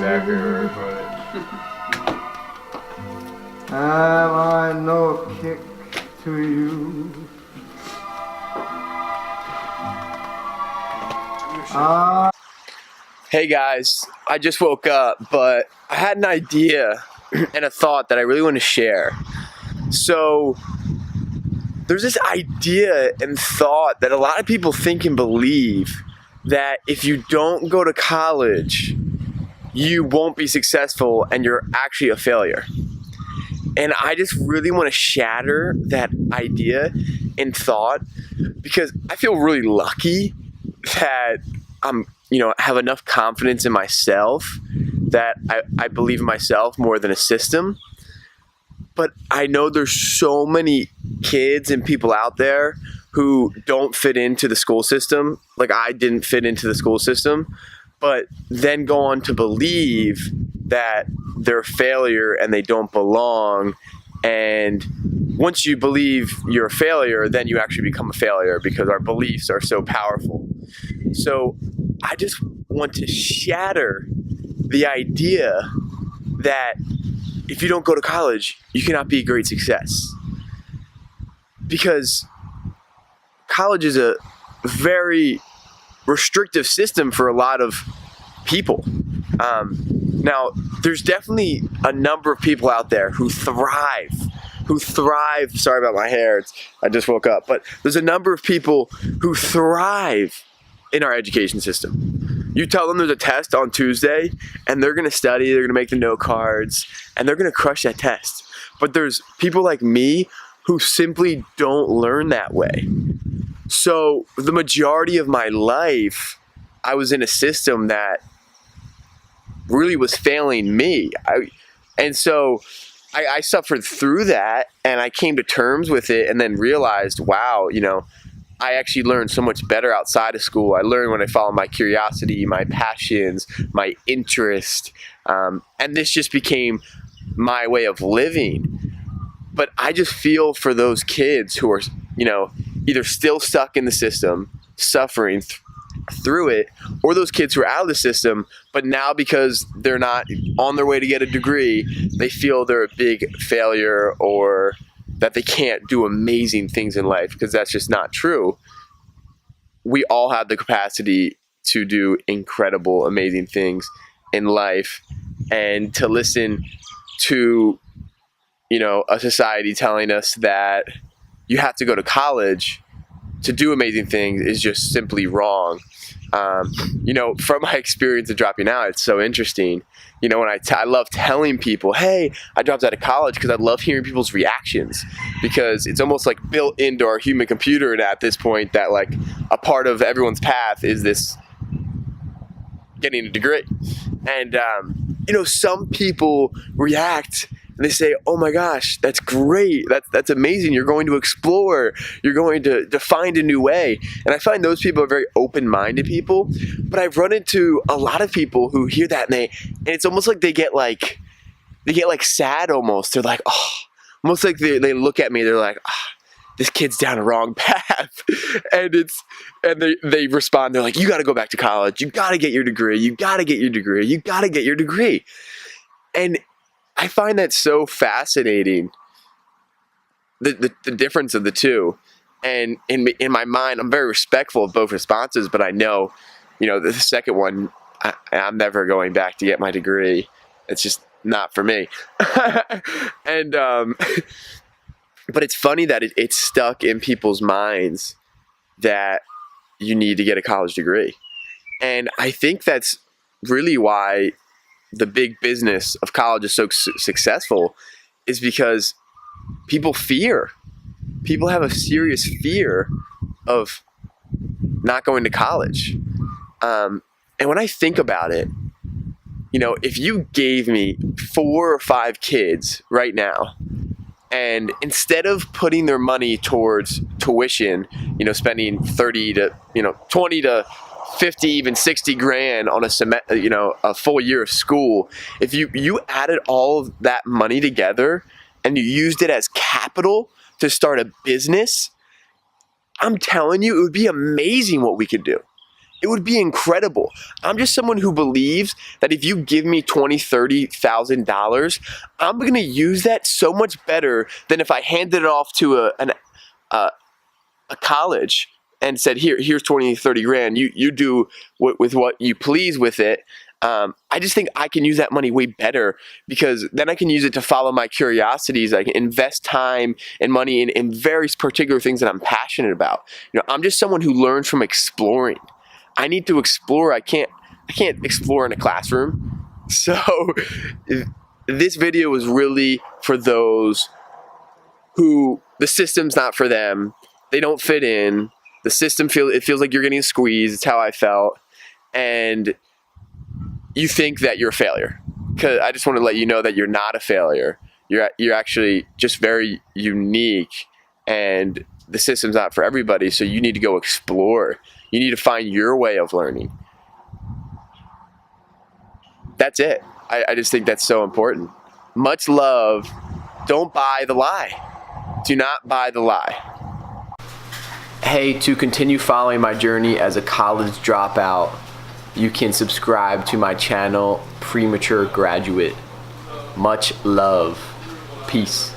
exactly where we put it. Have I no kick to you? Hey guys, I just woke up, but I had an idea and a thought that I really want to share. So there's this idea and thought that a lot of people think and believe that if you don't go to college, you won't be successful and you're actually a failure. And I just really want to shatter that idea and thought because I feel really lucky that I'm have enough confidence in myself that I believe in myself more than a system. But I know there's so many kids and people out there who don't fit into the school system. Like I didn't fit into the school system, but then go on to believe that they're a failure and they don't belong. And once you believe you're a failure, then you actually become a failure because our beliefs are so powerful. So I just want to shatter the idea that if you don't go to college, you cannot be a great success. Because college is a very restrictive system for a lot of people. Now, there's definitely a number of people out there who thrive. Sorry about my hair, I just woke up. But there's a number of people who thrive in our education system. You tell them there's a test on Tuesday and they're gonna study, they're gonna make the note cards, and they're gonna crush that test. But there's people like me who simply don't learn that way. So the majority of my life, I was in a system that really was failing me. I suffered through that and I came to terms with it and then realized, wow, I actually learned so much better outside of school. I learned when I followed my curiosity, my passions, my interest, and this just became my way of living. But I just feel for those kids who are, either still stuck in the system, suffering through it, or those kids who are out of the system, but now because they're not on their way to get a degree, they feel they're a big failure or that they can't do amazing things in life, because that's just not true. We all have the capacity to do incredible, amazing things in life, and to listen to, a society telling us that you have to go to college to do amazing things is just simply wrong. From my experience of dropping out, it's so interesting. When I love telling people, hey, I dropped out of college, because I love hearing people's reactions, because it's almost like built into our human computer at this point that like a part of everyone's path is this getting a degree. And, some people react and they say, oh my gosh, that's great. That's amazing. You're going to explore. You're going to find a new way. And I find those people are very open-minded people. But I've run into a lot of people who hear that and it's almost like they get like sad almost. They're like, oh, almost like they look at me. They're like, this kid's down a wrong path. and they respond. They're like, you got to go back to college. You got to get your degree. You got to get your degree. You got to get your degree. And I find that so fascinating, the difference of the two. And in my mind, I'm very respectful of both responses, but I know, the second one, I'm never going back to get my degree. It's just not for me. And, but it's funny that it's stuck in people's minds that you need to get a college degree. And I think that's really why the big business of college is so successful, is because people have a serious fear of not going to college. And when I think about it, if you gave me 4 or 5 kids right now, and instead of putting their money towards tuition, spending 30 to 20 to 50, even 60 grand on a full year of school, if you added all of that money together and you used it as capital to start a business, I'm telling you, it would be amazing what we could do. It would be incredible. I'm just someone who believes that if you give me $20,000-$30,000, I'm gonna use that so much better than if I handed it off to a college and said, here's 20, 30 grand. You do with what you please with it. I just think I can use that money way better, because then I can use it to follow my curiosities. I can invest time and money in very particular things that I'm passionate about. I'm just someone who learns from exploring. I need to explore. I can't explore in a classroom. So this video was really for those who the system's not for them. They don't fit in. The system feels like you're getting squeezed. It's how I felt. And you think that you're a failure. Because I just want to let you know that you're not a failure. You're actually just very unique, and the system's not for everybody, so you need to go explore. You need to find your way of learning. That's it. I just think that's so important. Much love. Don't buy the lie. Do not buy the lie. Hey, to continue following my journey as a college dropout, you can subscribe to my channel, Premature Graduate. Much love. Peace.